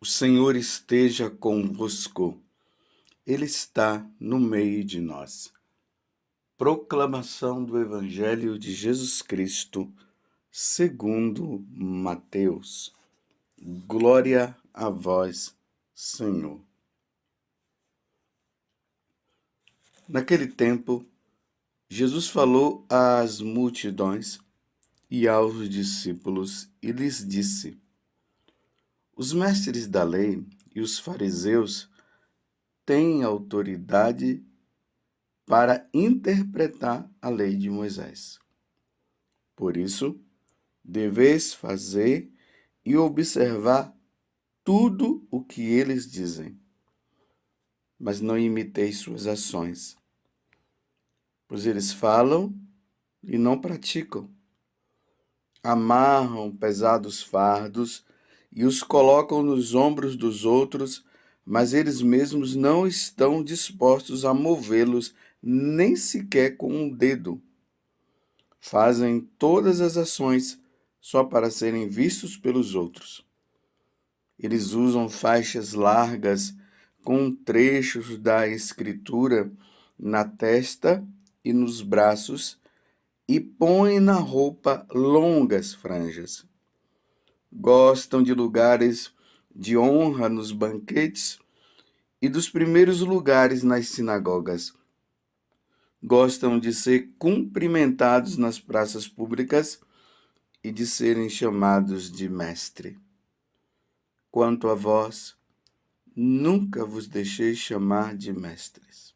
O Senhor esteja convosco, Ele está no meio de nós. Proclamação do Evangelho de Jesus Cristo, segundo Mateus. Glória a vós, Senhor. Naquele tempo, Jesus falou às multidões e aos discípulos e lhes disse: Os mestres da lei e os fariseus têm autoridade para interpretar a lei de Moisés. Por isso, deveis fazer e observar tudo o que eles dizem, mas não imiteis suas ações, pois eles falam e não praticam. Amarram pesados fardos e os colocam nos ombros dos outros, mas eles mesmos não estão dispostos a movê-los nem sequer com um dedo. Fazem todas as ações só para serem vistos pelos outros. Eles usam faixas largas com trechos da Escritura na testa e nos braços e põem na roupa longas franjas. Gostam de lugares de honra nos banquetes e dos primeiros lugares nas sinagogas. Gostam de ser cumprimentados nas praças públicas e de serem chamados de mestre. Quanto a vós, nunca vos deixei chamar de mestres,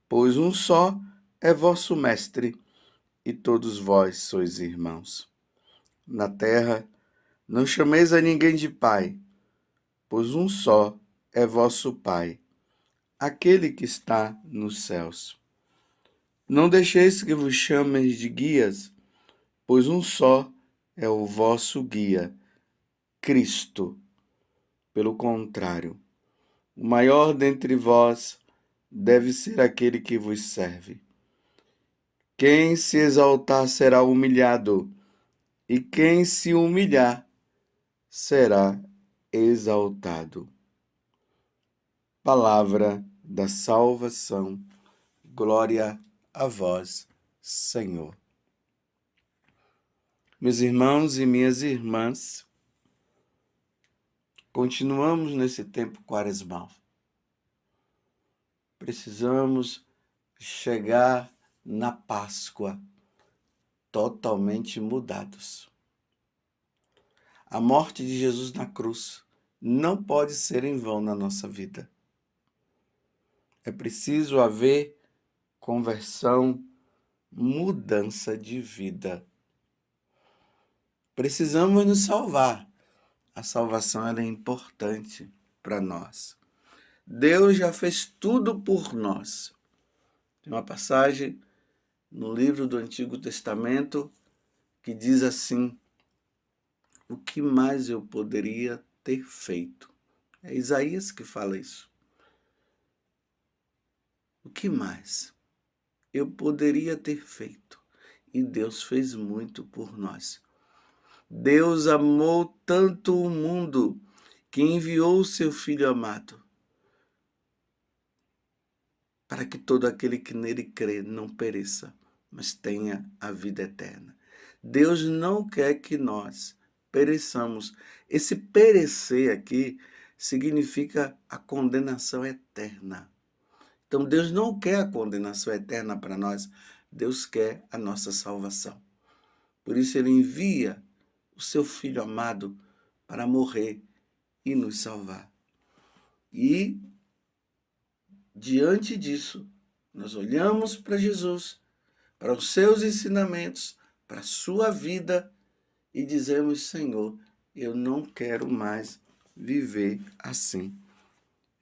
pois um só é vosso mestre, e todos vós sois irmãos. Na terra, não chameis a ninguém de pai, pois um só é vosso Pai, aquele que está nos céus. Não deixeis que vos chamem de guias, pois um só é o vosso guia, Cristo. Pelo contrário, o maior dentre vós deve ser aquele que vos serve. Quem se exaltar será humilhado, e quem se humilhar será exaltado. Palavra da salvação. Glória a vós, Senhor. Meus irmãos e minhas irmãs, continuamos nesse tempo quaresmal. Precisamos chegar na Páscoa totalmente mudados. A morte de Jesus na cruz não pode ser em vão na nossa vida. É preciso haver conversão, mudança de vida. Precisamos nos salvar. A salvação ela é importante para nós. Deus já fez tudo por nós. Tem uma passagem no livro do Antigo Testamento que diz assim: o que mais eu poderia ter feito? É Isaías que fala isso. O que mais eu poderia ter feito? E Deus fez muito por nós. Deus amou tanto o mundo que enviou o seu Filho amado, para que todo aquele que nele crê não pereça, mas tenha a vida eterna. Deus não quer que nós pereçamos. Esse perecer aqui significa a condenação eterna. Então Deus não quer a condenação eterna para nós, Deus quer a nossa salvação. Por isso ele envia o seu Filho amado para morrer e nos salvar. E diante disso, nós olhamos para Jesus, para os seus ensinamentos, para a sua vida e dizemos: Senhor, eu não quero mais viver assim.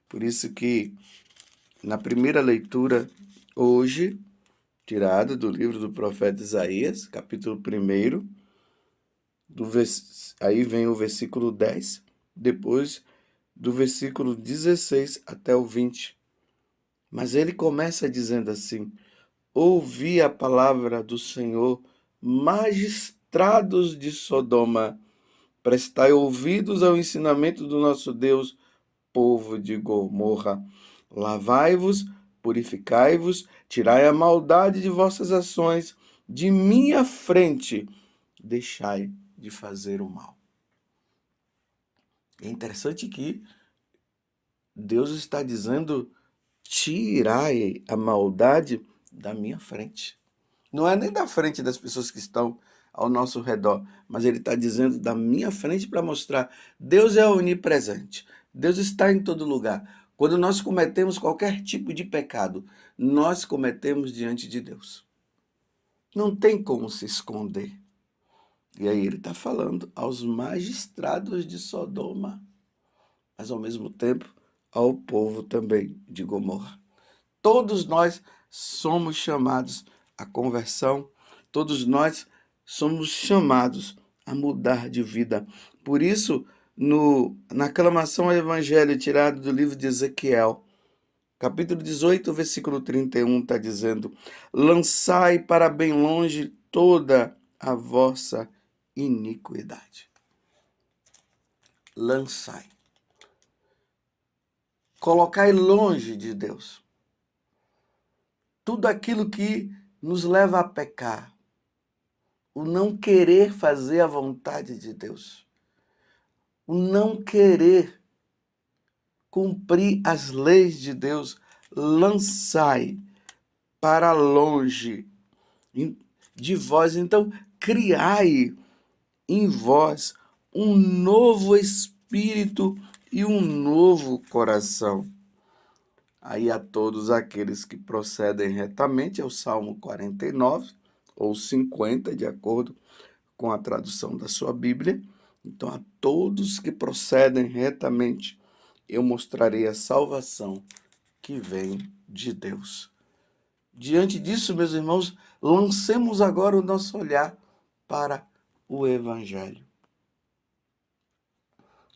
Por isso que na primeira leitura hoje, tirada do livro do profeta Isaías, capítulo 1, aí vem o versículo 10, depois do versículo 16 até o 20. Mas ele começa dizendo assim: ouvi a palavra do Senhor, magistrados de Sodoma, Prestai ouvidos ao ensinamento do nosso Deus, povo de Gomorra. Lavai-vos, purificai-vos, tirai a maldade de vossas ações, de minha frente, deixai de fazer o mal. É interessante que Deus está dizendo: tirai a maldade da minha frente. Não é nem da frente das pessoas que estão ao nosso redor, mas ele está dizendo da minha frente para mostrar: Deus é onipresente, Deus está em todo lugar. Quando nós cometemos qualquer tipo de pecado, nós cometemos diante de Deus. Não tem como se esconder. E aí ele está falando aos magistrados de Sodoma, mas ao mesmo tempo ao povo também de Gomorra. Todos nós somos chamados à conversão, todos nós somos chamados a mudar de vida. Por isso, na aclamação ao Evangelho tirado do livro de Ezequiel, capítulo 18, versículo 31, está dizendo: lançai para bem longe toda a vossa iniquidade. Lançai. Colocai longe de Deus tudo aquilo que nos leva a pecar, o não querer fazer a vontade de Deus, o não querer cumprir as leis de Deus. Lançai para longe de vós. Então, criai em vós um novo espírito e um novo coração. Aí a todos aqueles que procedem retamente, é o Salmo 49 ou 50, de acordo com a tradução da sua Bíblia. Então, a todos que procedem retamente, eu mostrarei a salvação que vem de Deus. Diante disso, meus irmãos, lancemos agora o nosso olhar para o Evangelho.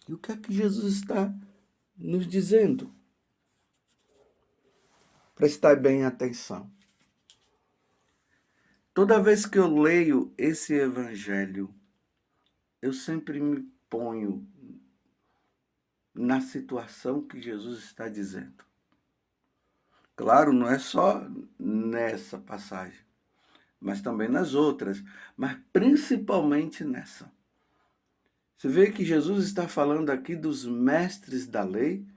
E o que é que Jesus está nos dizendo? Prestai bem atenção. Toda vez que eu leio esse Evangelho, eu sempre me ponho na situação que Jesus está dizendo. Claro, não é só nessa passagem, mas também nas outras, mas principalmente nessa. Você vê que Jesus está falando aqui dos mestres da lei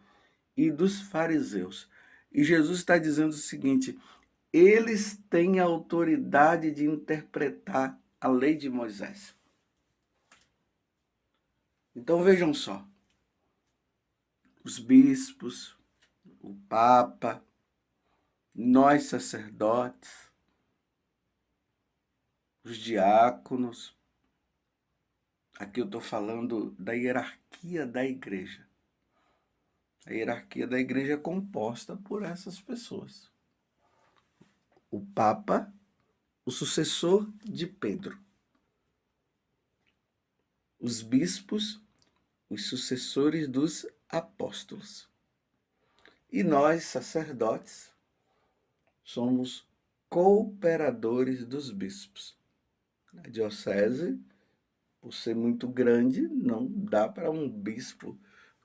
e dos fariseus. E Jesus está dizendo o seguinte: eles têm a autoridade de interpretar a lei de Moisés. Então vejam só, os bispos, o Papa, nós sacerdotes, os diáconos, aqui eu estou falando da hierarquia da igreja. A hierarquia da igreja é composta por essas pessoas. O Papa, o sucessor de Pedro. Os bispos, os sucessores dos apóstolos. E nós, sacerdotes, somos cooperadores dos bispos. A diocese, por ser muito grande, não dá para um bispo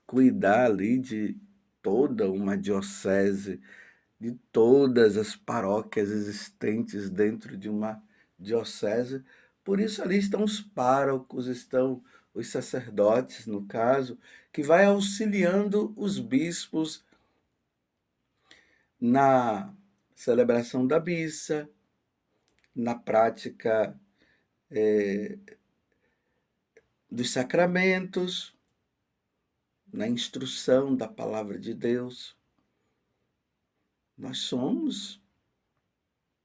cuidar ali de toda uma diocese, de todas as paróquias existentes dentro de uma diocese. Por isso ali estão os párocos, estão os sacerdotes, no caso, que vai auxiliando os bispos na celebração da missa, na prática dos sacramentos, na instrução da palavra de Deus. Nós somos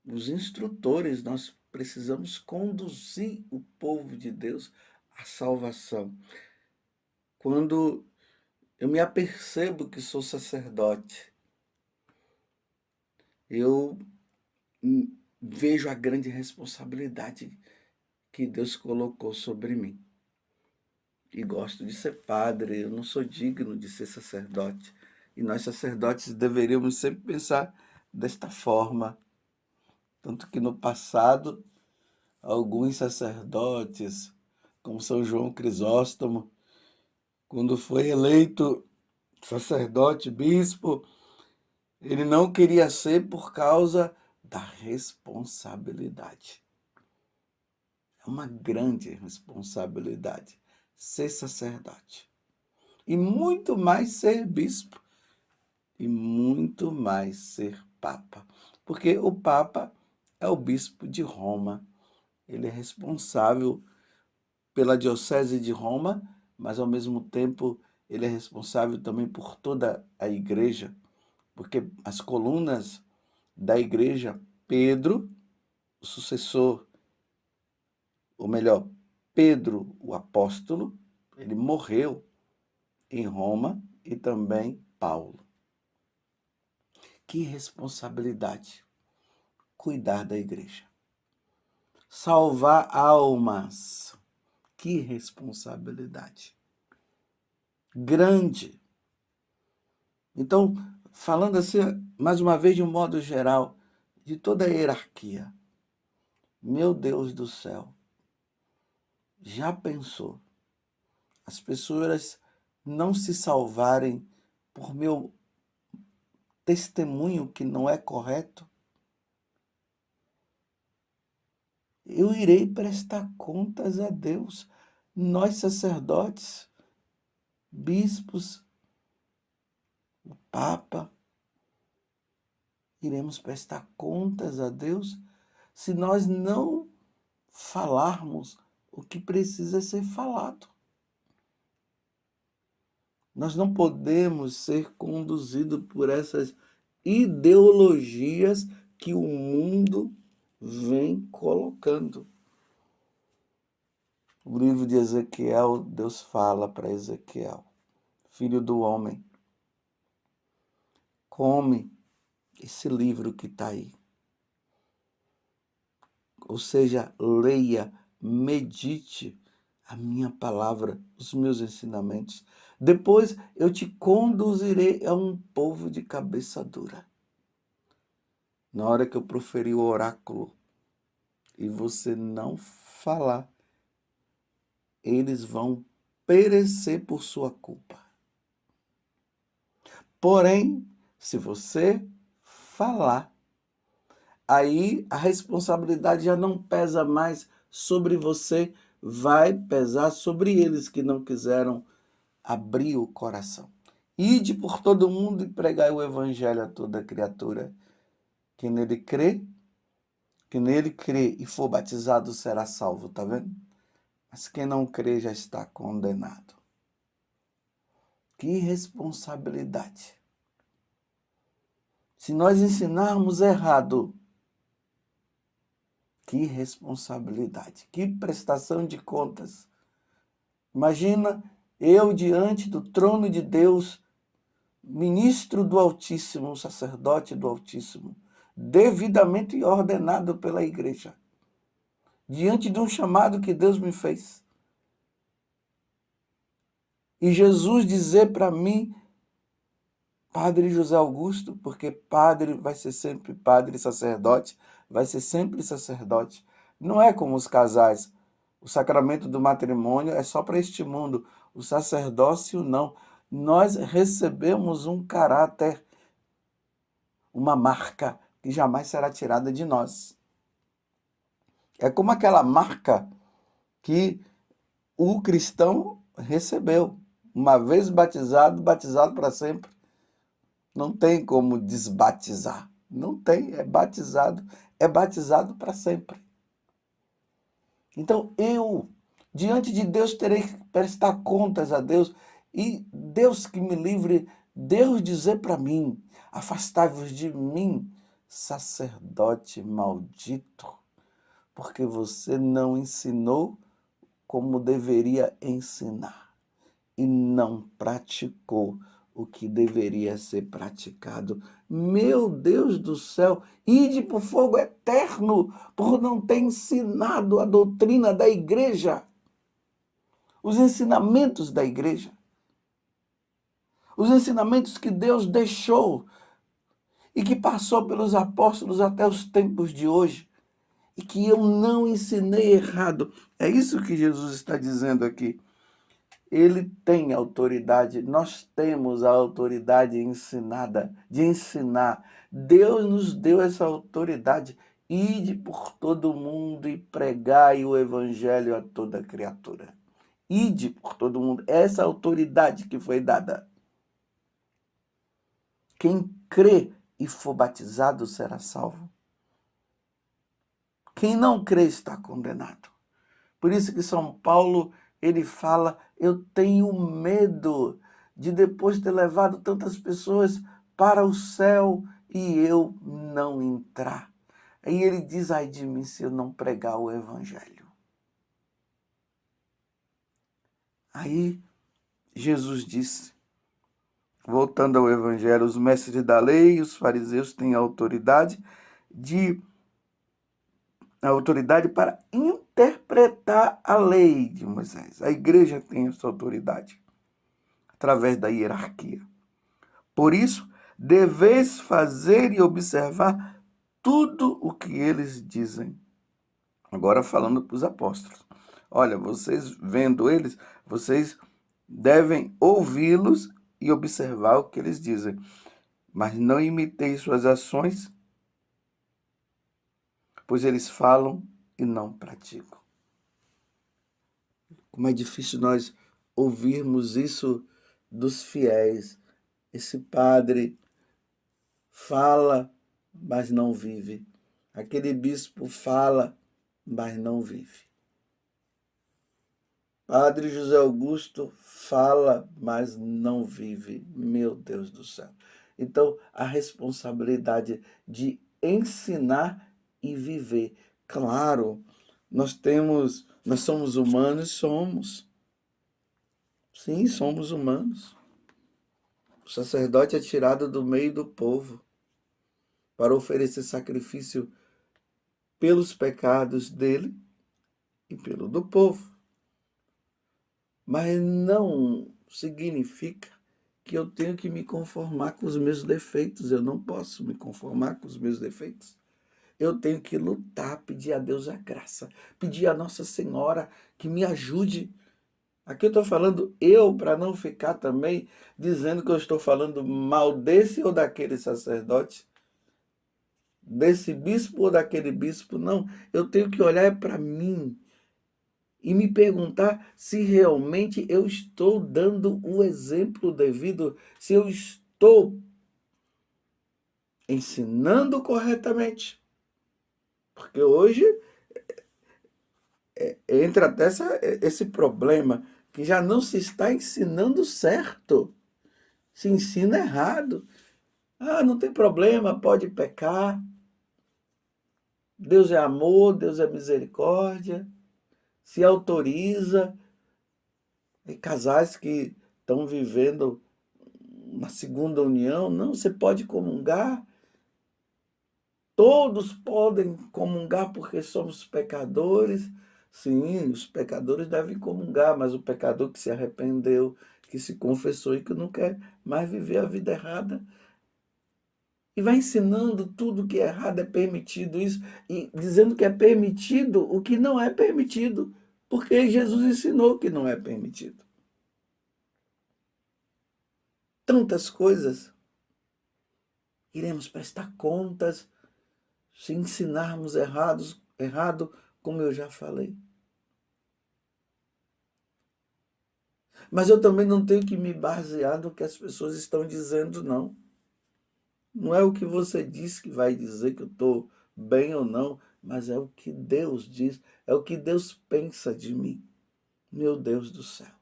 os instrutores, nós precisamos conduzir o povo de Deus à salvação. Quando eu me apercebo que sou sacerdote, eu vejo a grande responsabilidade que Deus colocou sobre mim. E gosto de ser padre, eu não sou digno de ser sacerdote. E nós sacerdotes deveríamos sempre pensar desta forma. Tanto que no passado, alguns sacerdotes como São João Crisóstomo, quando foi eleito sacerdote, bispo, ele não queria ser por causa da responsabilidade. É uma grande responsabilidade ser sacerdote. E muito mais ser bispo. E muito mais ser papa. Porque o papa é o bispo de Roma. Ele é responsável pela diocese de Roma, mas ao mesmo tempo ele é responsável também por toda a igreja, porque as colunas da igreja, Pedro, o sucessor, ou melhor, Pedro, o apóstolo, ele morreu em Roma, e também Paulo. Que responsabilidade cuidar da igreja. Salvar almas. Que responsabilidade grande. Então, falando assim, mais uma vez, de um modo geral, de toda a hierarquia, meu Deus do céu, já pensou as pessoas não se salvarem por meu testemunho que não é correto? Eu irei prestar contas a Deus. Nós, sacerdotes, bispos, o Papa, iremos prestar contas a Deus se nós não falarmos o que precisa ser falado. Nós não podemos ser conduzidos por essas ideologias que o mundo vem colocando. O livro de Ezequiel, Deus fala para Ezequiel: filho do homem, come esse livro que está aí. Ou seja, leia, medite a minha palavra, os meus ensinamentos. Depois eu te conduzirei a um povo de cabeça dura. Na hora que eu proferir o oráculo e você não falar, eles vão perecer por sua culpa. Porém, se você falar, aí a responsabilidade já não pesa mais sobre você, vai pesar sobre eles que não quiseram abrir o coração. Ide por todo mundo e pregai o evangelho a toda criatura. Quem nele crê e for batizado será salvo, tá vendo? Mas quem não crê já está condenado. Que responsabilidade. Se nós ensinarmos errado, que responsabilidade, que prestação de contas. Imagina eu diante do trono de Deus, ministro do Altíssimo, sacerdote do Altíssimo, devidamente ordenado pela igreja, diante de um chamado que Deus me fez. E Jesus dizer para mim, Padre José Augusto, porque padre vai ser sempre padre e sacerdote, vai ser sempre sacerdote. Não é como os casais. O sacramento do matrimônio é só para este mundo. O sacerdócio não. Nós recebemos um caráter, uma marca que jamais será tirada de nós. É como aquela marca que o cristão recebeu. Uma vez batizado, batizado para sempre. Não tem como desbatizar. Não tem, é batizado para sempre. Então eu, diante de Deus, terei que prestar contas a Deus, e Deus que me livre, Deus dizer para mim, afastai-vos de mim, sacerdote maldito, porque você não ensinou como deveria ensinar e não praticou o que deveria ser praticado. Meu Deus do céu, ide para o fogo eterno por não ter ensinado a doutrina da igreja, os ensinamentos da igreja, os ensinamentos que Deus deixou e que passou pelos apóstolos até os tempos de hoje. e que eu não ensinei errado. É isso que Jesus está dizendo aqui. Ele tem autoridade, nós temos a autoridade ensinada, de ensinar. Deus nos deu essa autoridade. Ide por todo mundo e pregai o evangelho a toda criatura. Ide por todo mundo. Essa autoridade que foi dada. Quem crê e for batizado será salvo. Quem não crê está condenado. Por isso que São Paulo, ele fala, eu tenho medo de depois ter levado tantas pessoas para o céu e eu não entrar. Aí ele diz, ai de mim se eu não pregar o evangelho. Aí Jesus disse, voltando ao evangelho, os mestres da lei e os fariseus têm autoridade para interpretar a lei de Moisés. A igreja tem essa autoridade, através da hierarquia. Por isso, deveis fazer e observar tudo o que eles dizem. Agora falando para os apóstolos. Olha, vocês vendo eles, vocês devem ouvi-los e observar o que eles dizem. Mas não imiteis suas ações, pois eles falam e não praticam. Como é difícil nós ouvirmos isso dos fiéis. Esse padre fala, mas não vive. Aquele bispo fala, mas não vive. Padre José Augusto fala, mas não vive. Meu Deus do céu. Então, a responsabilidade de ensinar e viver. Claro, nós somos humanos, somos. Sim, somos humanos. O sacerdote é tirado do meio do povo para oferecer sacrifício pelos pecados dele e pelo do povo. Mas não significa que eu tenho que me conformar com os meus defeitos. Eu não posso me conformar com os meus defeitos. Eu tenho que lutar, pedir a Deus a graça, pedir a Nossa Senhora que me ajude. Aqui eu estou falando eu, para não ficar também dizendo que eu estou falando mal desse ou daquele sacerdote, desse bispo ou daquele bispo. Não, eu tenho que olhar para mim e me perguntar se realmente eu estou dando o exemplo devido, se eu estou ensinando corretamente. Porque hoje entra até esse problema que já não se está ensinando certo. Se ensina errado. Ah, não tem problema, pode pecar. Deus é amor, Deus é misericórdia. Se autoriza. E casais que estão vivendo uma segunda união, não, você pode comungar. Todos podem comungar porque somos pecadores. Sim, os pecadores devem comungar, mas o pecador que se arrependeu, que se confessou e que não quer mais viver a vida errada, e vai ensinando tudo que é errado, é permitido isso, e dizendo que é permitido o que não é permitido, porque Jesus ensinou que não é permitido. Tantas coisas. Iremos prestar contas se ensinarmos errado, como eu já falei. Mas eu também não tenho que me basear no que as pessoas estão dizendo, não. Não é o que você diz que vai dizer que eu estou bem ou não, mas é o que Deus diz, é o que Deus pensa de mim. Meu Deus do céu.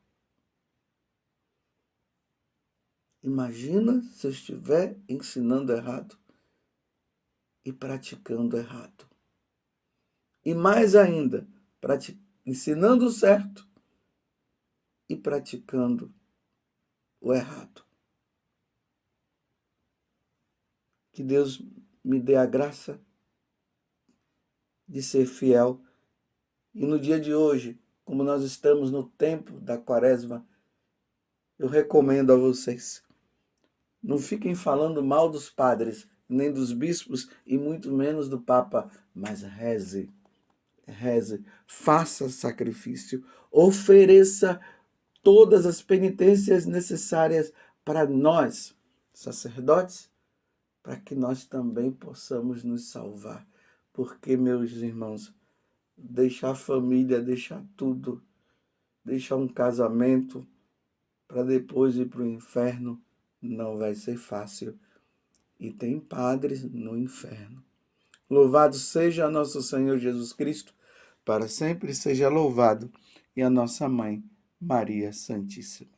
Imagina se eu estiver ensinando errado e praticando errado. E mais ainda, ensinando certo e praticando o errado. Que Deus me dê a graça de ser fiel. E no dia de hoje, como nós estamos no tempo da Quaresma, eu recomendo a vocês, não fiquem falando mal dos padres, nem dos bispos e muito menos do Papa, mas reze. reze, faça sacrifício, ofereça todas as penitências necessárias para nós, sacerdotes, para que nós também possamos nos salvar. Porque, meus irmãos, deixar a família, deixar tudo, deixar um casamento para depois ir para o inferno, não vai ser fácil. E tem padres no inferno. Louvado seja nosso Senhor Jesus Cristo, para sempre seja louvado, e a nossa Mãe, Maria Santíssima.